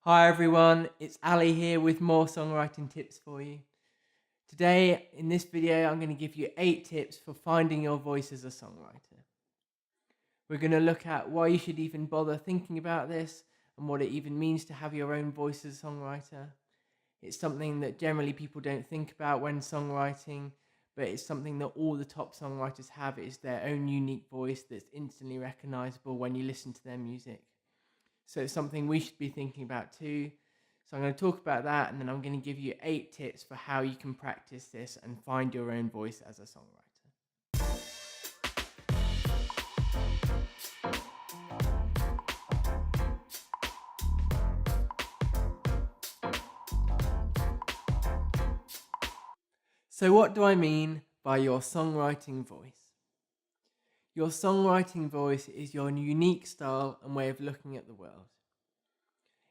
Hi everyone, it's Ali here with more songwriting tips for you. Today, in this video, I'm going to give you 8 tips for finding your voice as a songwriter. We're going to look at why you should even bother thinking about this and what it even means to have your own voice as a songwriter. It's something that generally people don't think about when songwriting, but it's something that all the top songwriters have. Is their own unique voice that's instantly recognizable when you listen to their music. So it's something we should be thinking about too. So I'm going to talk about that, and then I'm going to give you 8 tips for how you can practice this and find your own voice as a songwriter. So what do I mean by your songwriting voice? Your songwriting voice is your unique style and way of looking at the world.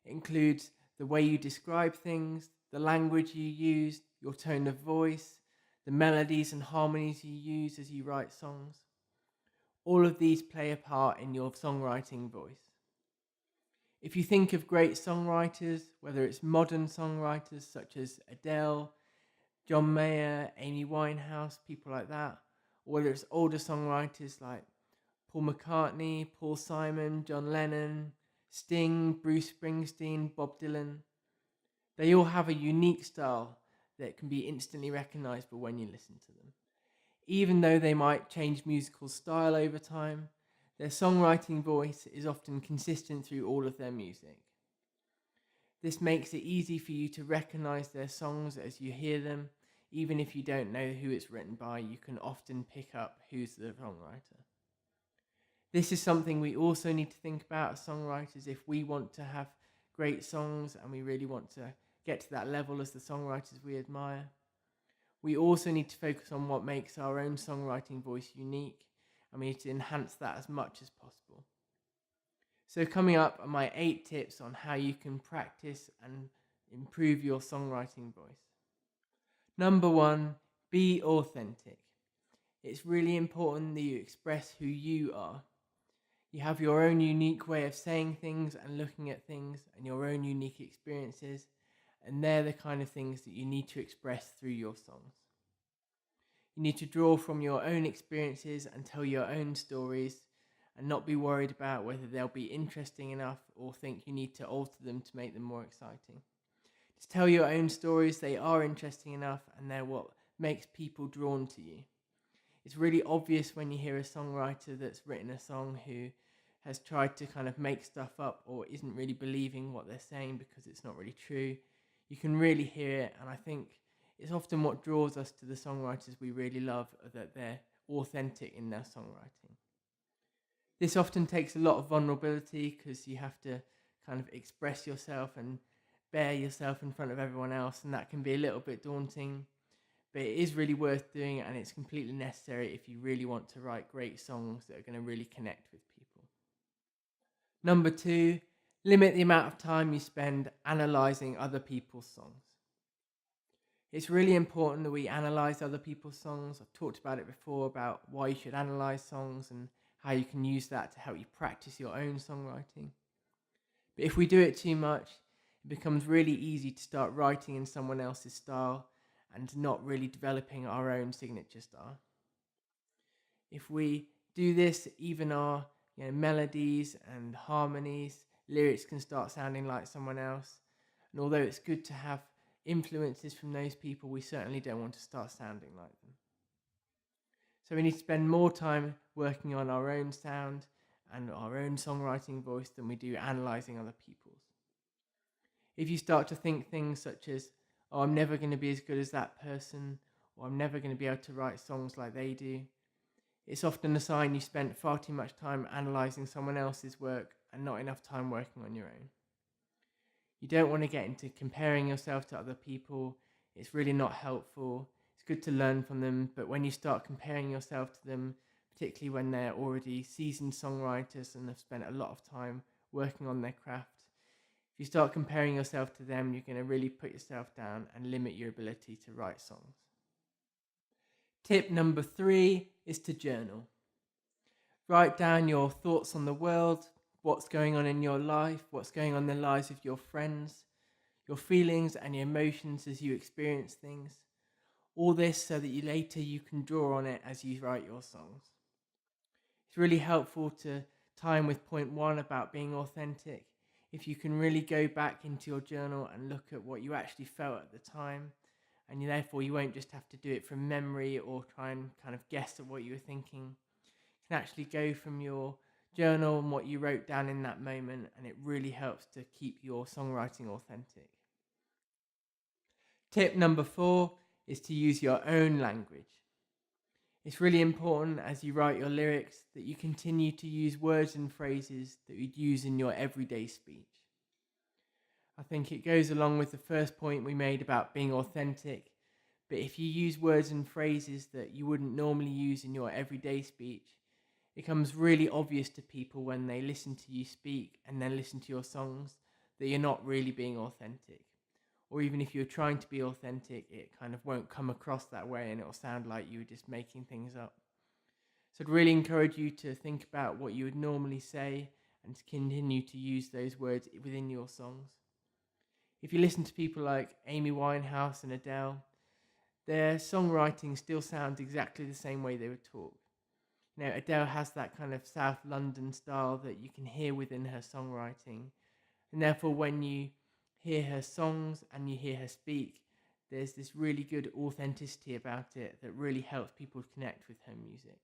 It includes the way you describe things, the language you use, your tone of voice, the melodies and harmonies you use as you write songs. All of these play a part in your songwriting voice. If you think of great songwriters, whether it's modern songwriters such as Adele, John Mayer, Amy Winehouse, people like that, or whether it's older songwriters like Paul McCartney, Paul Simon, John Lennon, Sting, Bruce Springsteen, Bob Dylan, they all have a unique style that can be instantly recognizable when you listen to them. Even though they might change musical style over time, their songwriting voice is often consistent through all of their music. This makes it easy for you to recognize their songs as you hear them. Even if you don't know who it's written by, you can often pick up who's the songwriter. This is something we also need to think about as songwriters if we want to have great songs and we really want to get to that level as the songwriters we admire. We also need to focus on what makes our own songwriting voice unique, and we need to enhance that as much as possible. So coming up are my 8 tips on how you can practice and improve your songwriting voice. Number 1, be authentic. It's really important that you express who you are. You have your own unique way of saying things and looking at things and your own unique experiences, and they're the kind of things that you need to express through your songs. You need to draw from your own experiences and tell your own stories and not be worried about whether they'll be interesting enough or think you need to alter them to make them more exciting. Just tell your own stories, they are interesting enough and they're what makes people drawn to you. It's really obvious when you hear a songwriter that's written a song who has tried to kind of make stuff up or isn't really believing what they're saying because it's not really true. You can really hear it, and I think it's often what draws us to the songwriters we really love, that they're authentic in their songwriting. This often takes a lot of vulnerability because you have to kind of express yourself and bare yourself in front of everyone else, and that can be a little bit daunting, but it is really worth doing, and it's completely necessary if you really want to write great songs that are going to really connect with people. Number 2, limit the amount of time you spend analysing other people's songs. It's really important that we analyse other people's songs. I've talked about it before, about why you should analyse songs and how you can use that to help you practice your own songwriting. But if we do it too much, it becomes really easy to start writing in someone else's style and not really developing our own signature style. If we do this, even our melodies and harmonies, lyrics can start sounding like someone else. And although it's good to have influences from those people, we certainly don't want to start sounding like them. So we need to spend more time working on our own sound and our own songwriting voice than we do analysing other people's. If you start to think things such as, oh, I'm never going to be as good as that person, or I'm never going to be able to write songs like they do, it's often a sign you spent far too much time analysing someone else's work and not enough time working on your own. You don't want to get into comparing yourself to other people. It's really not helpful. It's good to learn from them, but when you start comparing yourself to them, particularly when they're already seasoned songwriters and have spent a lot of time working on their craft, if you start comparing yourself to them, you're going to really put yourself down and limit your ability to write songs. Tip number 3 is to journal. Write down your thoughts on the world, what's going on in your life, what's going on in the lives of your friends, your feelings and your emotions as you experience things. All this so that later you can draw on it as you write your songs. It's really helpful to tie in with point 1 about being authentic. If you can really go back into your journal and look at what you actually felt at the time, and therefore you won't just have to do it from memory or try and kind of guess at what you were thinking. You can actually go from your journal and what you wrote down in that moment, and it really helps to keep your songwriting authentic. Tip number 4 is to use your own language. It's really important as you write your lyrics that you continue to use words and phrases that you'd use in your everyday speech. I think it goes along with the first point we made about being authentic, but if you use words and phrases that you wouldn't normally use in your everyday speech, it becomes really obvious to people when they listen to you speak and then listen to your songs that you're not really being authentic. Or even if you're trying to be authentic, it kind of won't come across that way and it'll sound like you were just making things up. So I'd really encourage you to think about what you would normally say and to continue to use those words within your songs. If you listen to people like Amy Winehouse and Adele, their songwriting still sounds exactly the same way they would talk. You know, Adele has that kind of South London style that you can hear within her songwriting. And therefore, when you hear her songs and you hear her speak, there's this really good authenticity about it that really helps people connect with her music.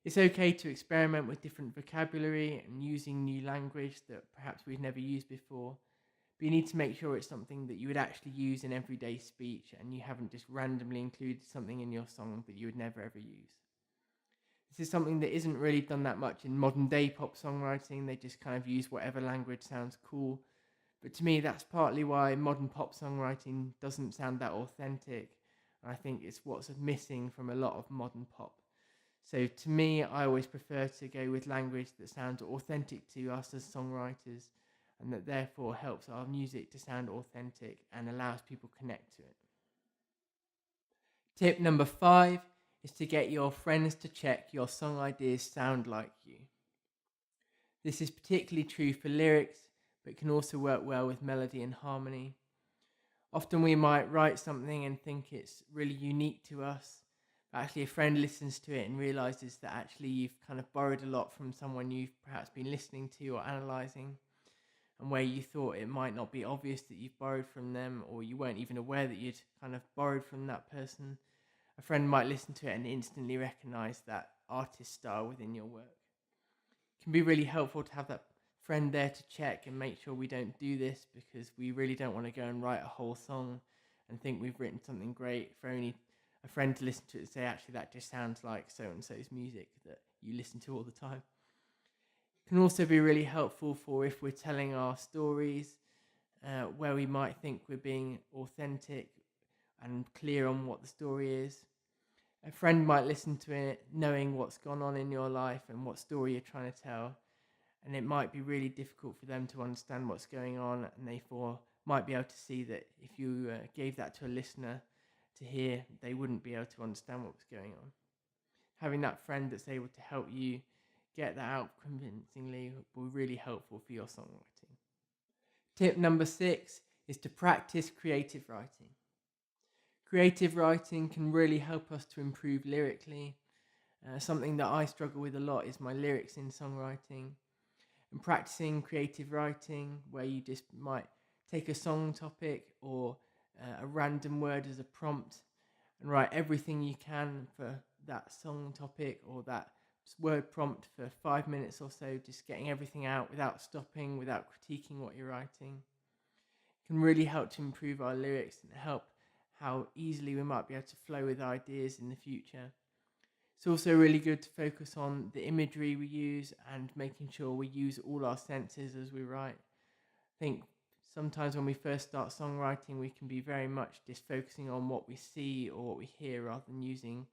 It's okay to experiment with different vocabulary and using new language that perhaps we've never used before, but you need to make sure it's something that you would actually use in everyday speech and you haven't just randomly included something in your song that you would never ever use. This is something that isn't really done that much in modern day pop songwriting. They just kind of use whatever language sounds cool. But to me, that's partly why modern pop songwriting doesn't sound that authentic. I think it's what's missing from a lot of modern pop. So to me, I always prefer to go with language that sounds authentic to us as songwriters, and that therefore helps our music to sound authentic and allows people to connect to it. Tip number 5 is to get your friends to check your song ideas sound like you. This is particularly true for lyrics, but can also work well with melody and harmony. Often we might write something and think it's really unique to us, but actually a friend listens to it and realizes that actually you've kind of borrowed a lot from someone you've perhaps been listening to or analyzing, and where you thought it might not be obvious that you've borrowed from them, or you weren't even aware that you'd kind of borrowed from that person. A friend might listen to it and instantly recognize that artist style within your work. It can be really helpful to have that friend there to check and make sure we don't do this, because we really don't want to go and write a whole song and think we've written something great for only a friend to listen to it and say, actually, that just sounds like so-and-so's music that you listen to all the time. It can also be really helpful for if we're telling our stories where we might think we're being authentic and clear on what the story is. A friend might listen to it knowing what's gone on in your life and what story you're trying to tell, and it might be really difficult for them to understand what's going on, and therefore might be able to see that if you gave that to a listener to hear, they wouldn't be able to understand what was going on. Having that friend that's able to help you get that out convincingly will be really helpful for your songwriting. Tip number 6 is to practice creative writing. Creative writing can really help us to improve lyrically. Something that I struggle with a lot is my lyrics in songwriting. And practicing creative writing, where you just might take a song topic or a random word as a prompt and write everything you can for that song topic or that word prompt for 5 minutes or so, just getting everything out without stopping, without critiquing what you're writing. It can really help to improve our lyrics and help how easily we might be able to flow with ideas in the future. It's also really good to focus on the imagery we use and making sure we use all our senses as we write. I think sometimes when we first start songwriting, we can be very much just focusing on what we see or what we hear rather than using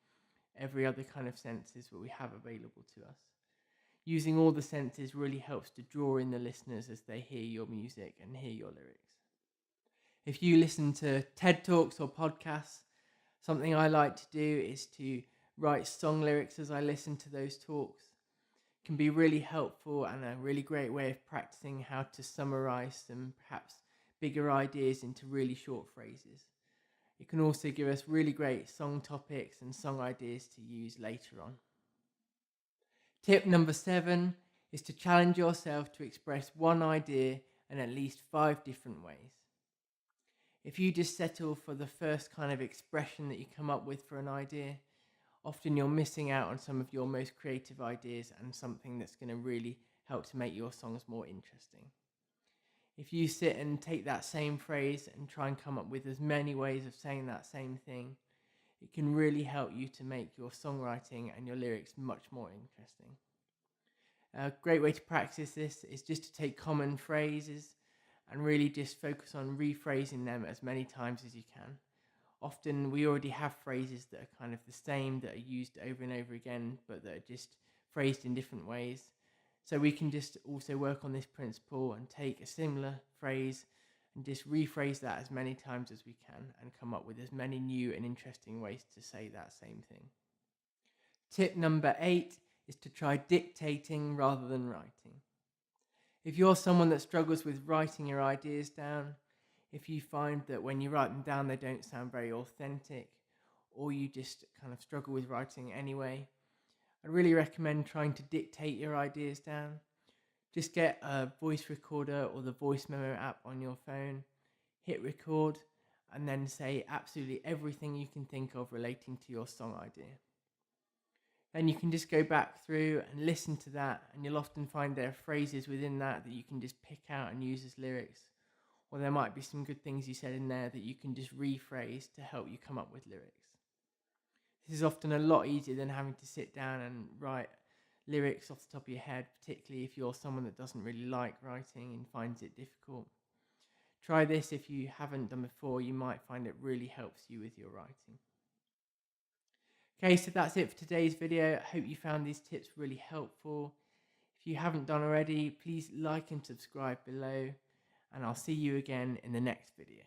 every other kind of senses that we have available to us. Using all the senses really helps to draw in the listeners as they hear your music and hear your lyrics. If you listen to TED Talks or podcasts, something I like to do is to write song lyrics as I listen to those talks. can be really helpful and a really great way of practicing how to summarize some perhaps bigger ideas into really short phrases. It can also give us really great song topics and song ideas to use later on. Tip number 7 is to challenge yourself to express one idea in at least 5 different ways. If you just settle for the first kind of expression that you come up with for an idea, often you're missing out on some of your most creative ideas and something that's going to really help to make your songs more interesting. If you sit and take that same phrase and try and come up with as many ways of saying that same thing, it can really help you to make your songwriting and your lyrics much more interesting. A great way to practice this is just to take common phrases and really just focus on rephrasing them as many times as you can. Often we already have phrases that are kind of the same, that are used over and over again, but that are just phrased in different ways. So we can just also work on this principle and take a similar phrase and just rephrase that as many times as we can and come up with as many new and interesting ways to say that same thing. Tip number 8 is to try dictating rather than writing. If you're someone that struggles with writing your ideas down, if you find that when you write them down they don't sound very authentic, or you just kind of struggle with writing anyway, I'd really recommend trying to dictate your ideas down. Just get a voice recorder or the voice memo app on your phone, hit record, and then say absolutely everything you can think of relating to your song idea. Then you can just go back through and listen to that, and you'll often find there are phrases within that you can just pick out and use as lyrics. Or there might be some good things you said in there that you can just rephrase to help you come up with lyrics. This is often a lot easier than having to sit down and write lyrics off the top of your head, particularly if you're someone that doesn't really like writing and finds it difficult. Try this if you haven't done before. You might find it really helps you with your writing. Okay, so that's it for today's video. I hope you found these tips really helpful. If you haven't done already, please like and subscribe below, and I'll see you again in the next video.